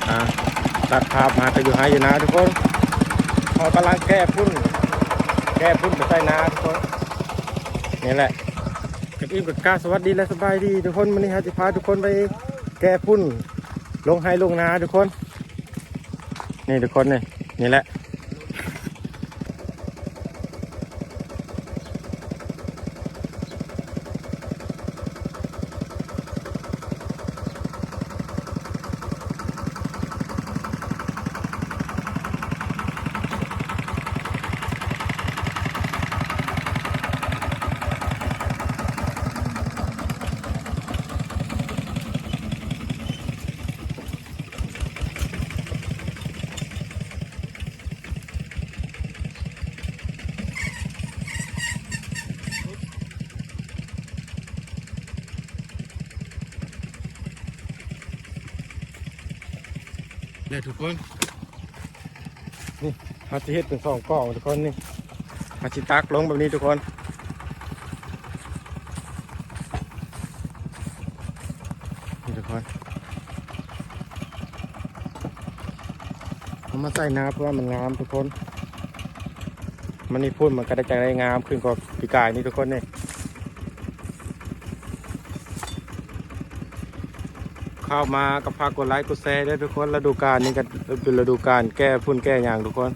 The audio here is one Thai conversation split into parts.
อ่าตัดภาพมาก็อยู่ให้อยู่นะทุกคนเขากำลังแก้พุ่นไปใส่นาทุกคนนี่แหละกับอิ่มกับกาสวัสดีและสบายดีทุกคนวันนี้จะพาทุกคนไปแก้พุ่นลงให้ลงนาทุกคนนี่ทุกคนนี่แหละเนี่ยทุกคนนี่เขาจะเฮ็ดเป็น2 กล่องทุกคนนี่เขาจะตักลงแบบนี้ทุกคนนี่ทุกคนเอามาใส่น้ำเพราะว่ามันงามทุกคนมันนี่พูดมันก็ได้ใจได้งามขึ้นกว่าปีกายนี่ทุกคนนี่เข้ามากับพากกดไลค์กดแชร์ด้วยทุกคนฤดูกาลนี้ก็เป็นฤดูกาลแก้พุ่นแก้ยางทุกคน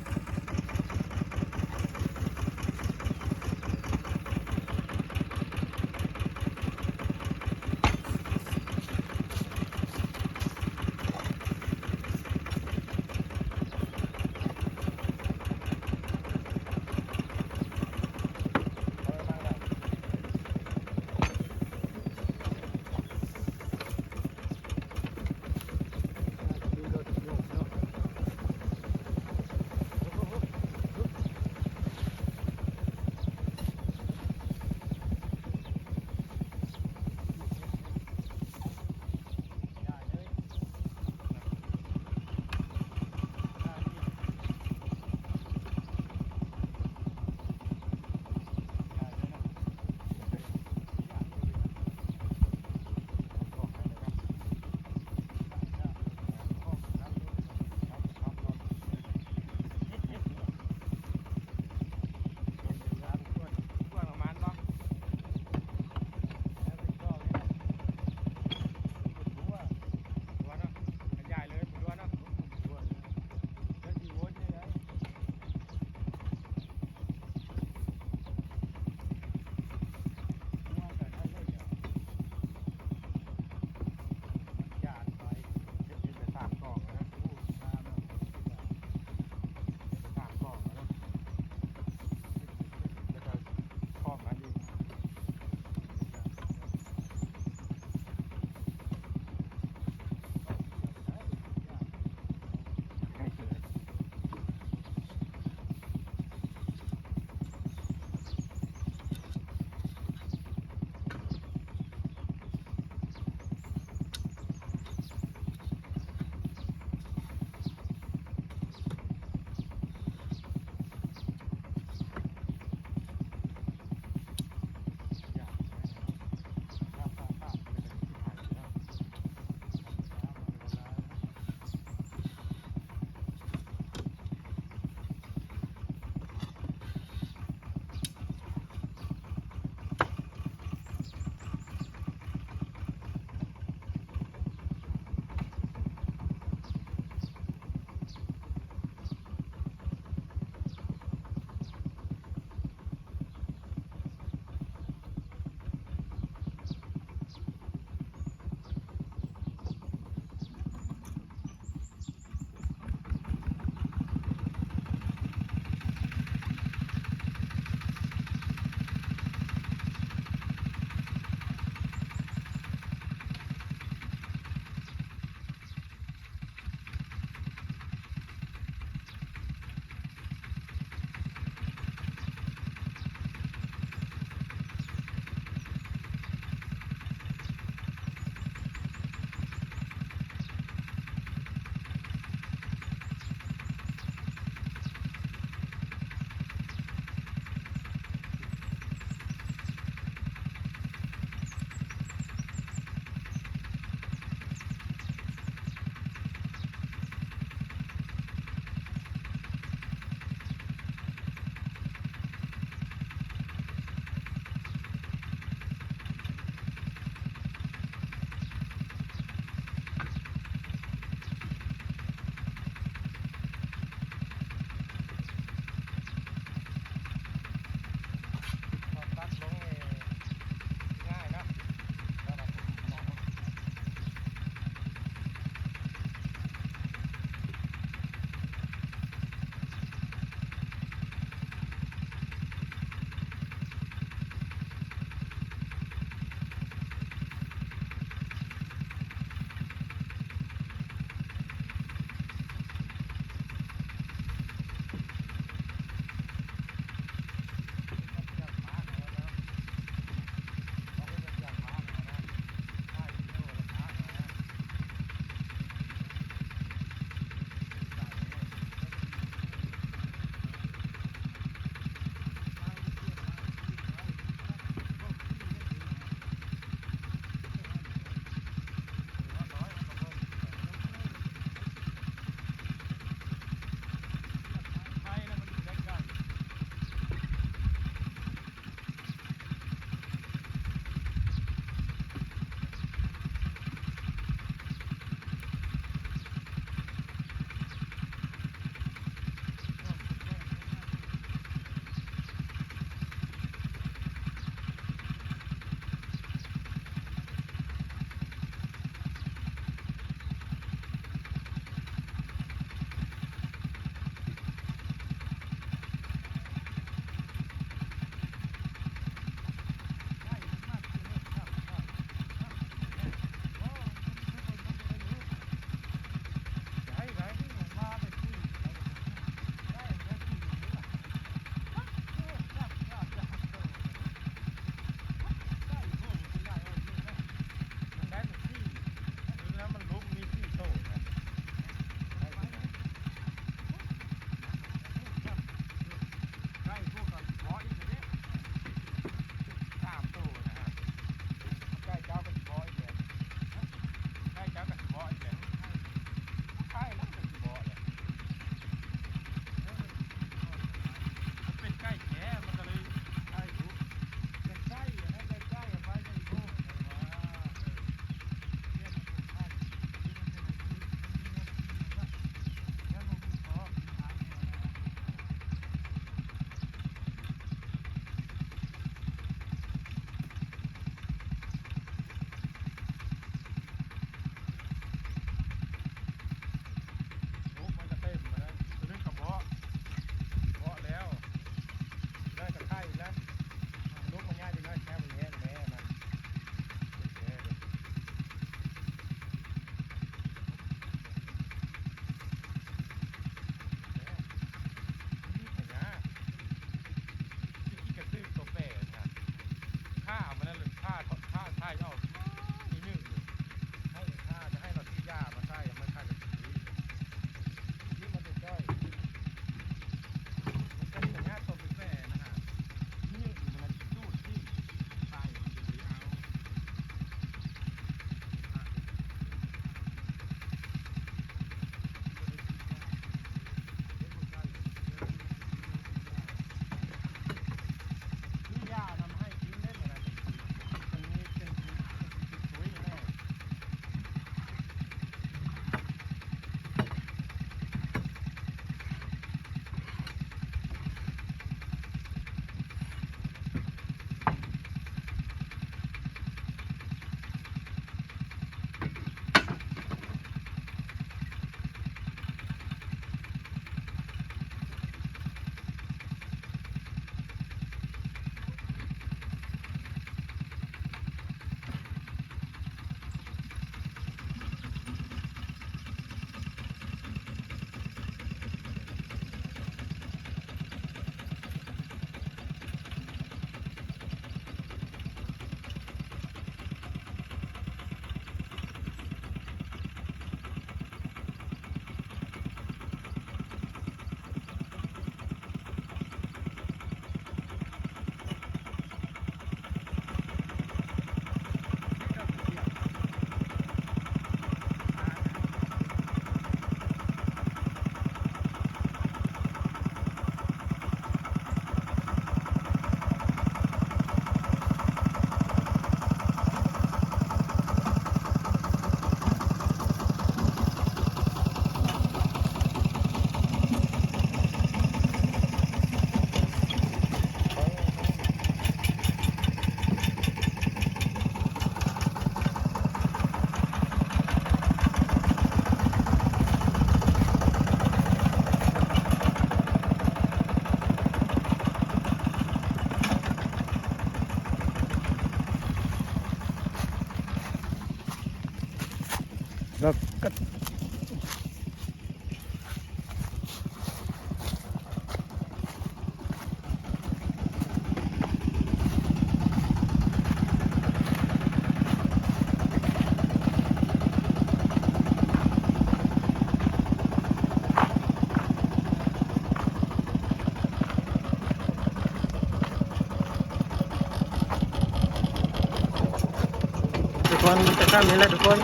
อนจะข้ามนี้แหละทุกคน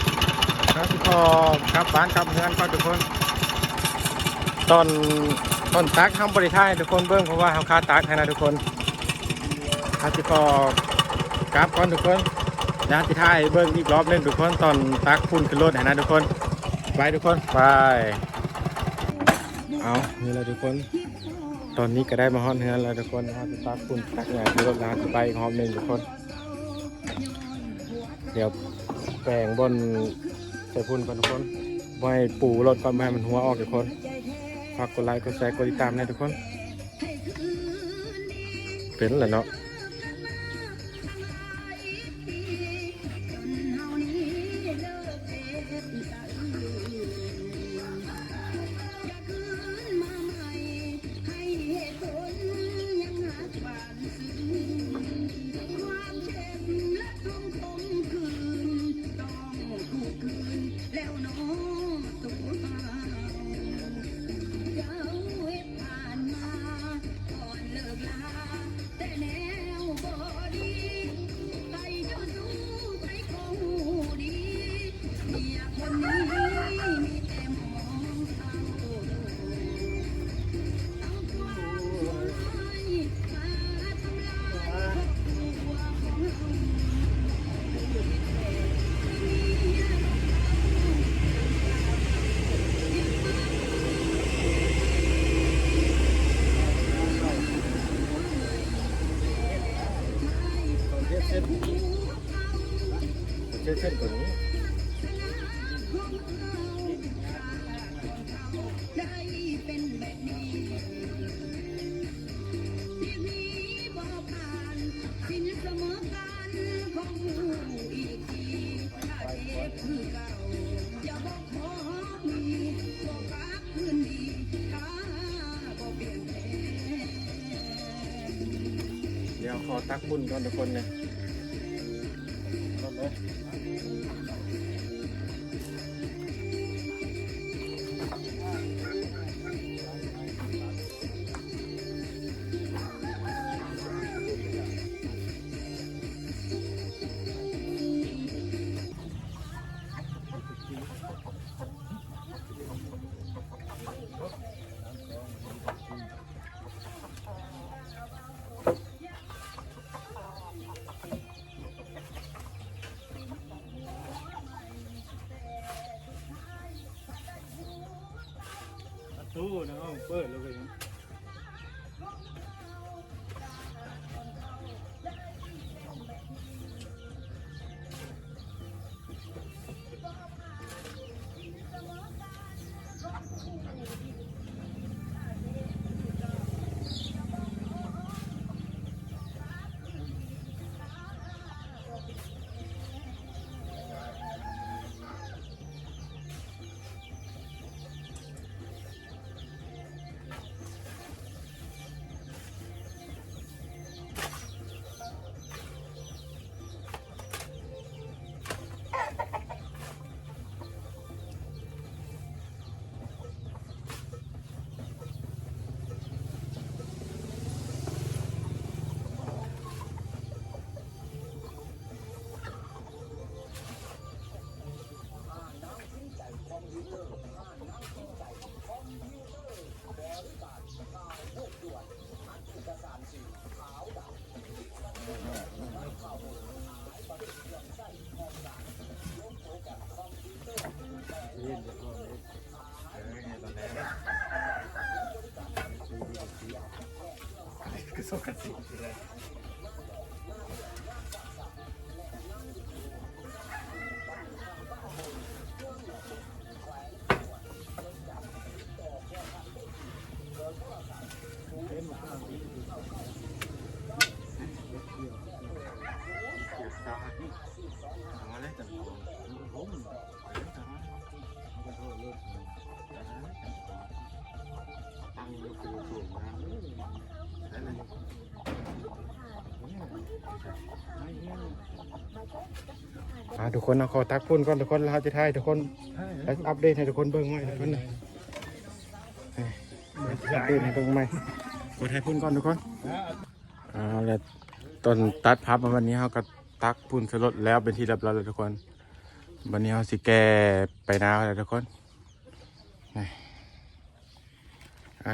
ครับที่พอกลับบ้านกลับเมืองก็ทุกคนตอนตักทำบริท่ายทุกคนเบิ้งเพราะว่าเขาคาตักให้นะทุกคนครับที่พอกลับก่อนทุกคนยาที่ท่ายเบิ้งอีกรอบนึงทุกคนตอนตักพุ่นขึ้นรถให้นะทุกคนไปทุกคนไปเอานี่แหละทุกคนตอนนี้ก็ได้มาฮอดเฮือนแล้วทุกคนนะครับตักพุ่นตักใหญ่ขึ้นรถแล้วจะไปอีกรอบนึงทุกคนเดี๋ยวแปลงบนใส่พุ่นก่อนทุกคนไว้ปูรถก่อนไม่ให้มันหัวออกทุกคนฝากกดไลค์กดแชร์กดติดตามนะทุกคนเป็นแหละเนาะเส้นตัวนี้เดี๋ยวขอตักบุญก่อนทุกคนเลยตู้นะเปิดเลยโซกัสสิเลยทุกคนขอทักพุ่นก่อนทุกคนเราจะถ่ายทุกคนแล้วอัปเดตให้ทุกคนเบิ่งใหม่ทุกคนอัปเดตให้เบิ่งใหม่กดถ่ายพุ่นก่อนทุกคนแล้วตอนตัดพับมาวันนี้เขาก็ตักพุ่นสลดแล้วเป็นที่เรียบร้อยแล้วทุกคน วันนี้เราสิแก่ไปนาแล้วทุกคนนี่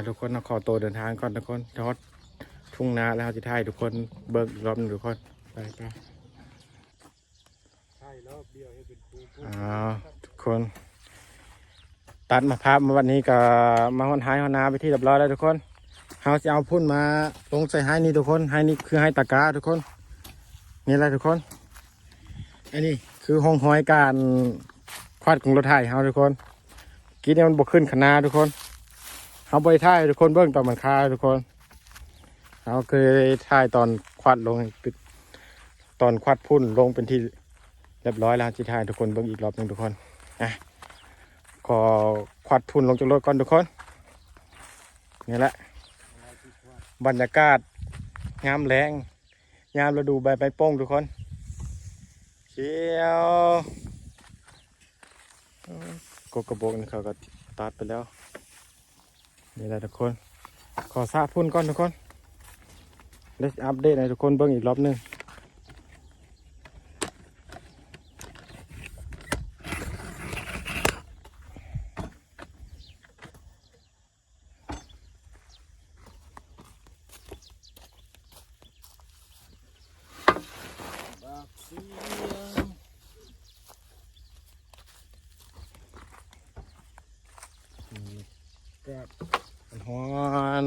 ทุกคนเราขอตัวเดินทางก่อนทุกคนทอดทุ่งนาแล้วเราจะถ่ายทุกคนเบิกรอบหนึงทุกคนไปทุกคนตัดมาภาพมาวันนี้ก็มาหอนหายหอนนาไปที่เรียบร้อยแล้วทุกคนเราจะเอาพุ่นมาลงใส่ให้นี่ทุกคนให้นี่คือให้ตะกร้าทุกคนนี่แหละทุกคนอันนี้คือห้องห้อยการควาดของรถไถเราทุกคนกี้เนี่ยมันบกขึ้นขนาดทุกคนเขาไปถ่ายทุกคนเบื้องตอนมันคาทุกคนเราเคยถ่ายตอนควาดลงตอนควาดพุ่นลงเป็นที่เรียบร้อยแล้วที่ถ่ายทุกคนเบื้องอีกรอบหนึ่งทุกคนขอควาดพุ่นลงจากรถก่อนทุกคนนี่แหละบรรยากาศงามแรงงามฤดูใบไม้โป้งทุกคนเขียวกกระบอกนี่เขาก็ตัดไปแล้วนี่แหละทุกคนขอทราบพุ่นก่อนทุกคนเลสอัปเดตให้ทุกคนเบิ่งอีกรอบหนึงก็ฮ้อน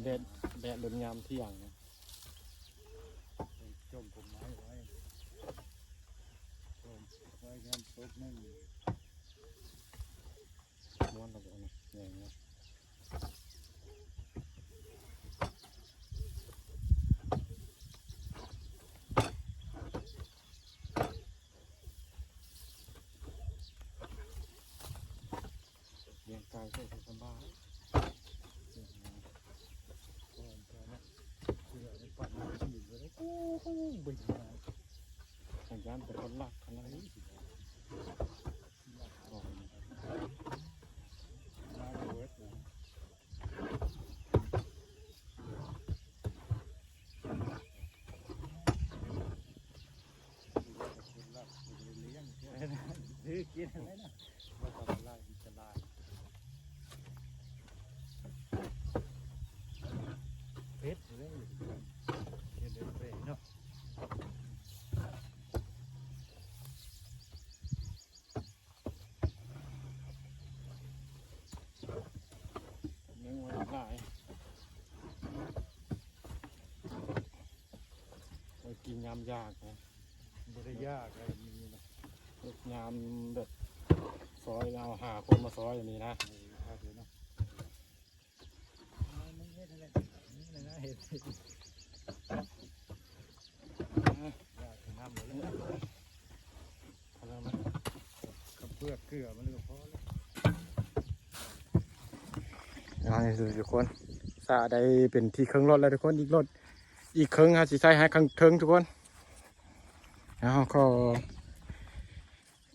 แดดโดนยามเที่ยงจมผมไม้ไว้จมไว้งานตกนั่งม้วนระเบิดนะใหญ่นะเลี้ยงกายใช้สบายสัญญาณเป็นคนลักขนาดนี้ซื้อกินอะไรนะว่าทำลายอิสระเพชรเลยเห็นเลยเพชรเนาะเนื้อวันหลายไปกินยำยากนะไม่ได้ยากอะไรมีนะยำแบบซอยเอาหาคนมาซอยอย่างนี้นะเห็ดน้ำเลยอะไรมันกับเปลือกเกลือมันเลยพอแล้วนี่คือทุกคนสาได้เป็นที่เครื่องรถแล้วทุกคนอีกรถอีกเครื่องฮะสิใช้ให้เครื่องทุกคนแล้วก็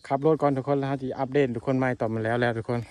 ขับรถก่อนทุกคนแล้วฮะที่อัปเดตทุกคนใหม่ต่อมาแล้วทุกคน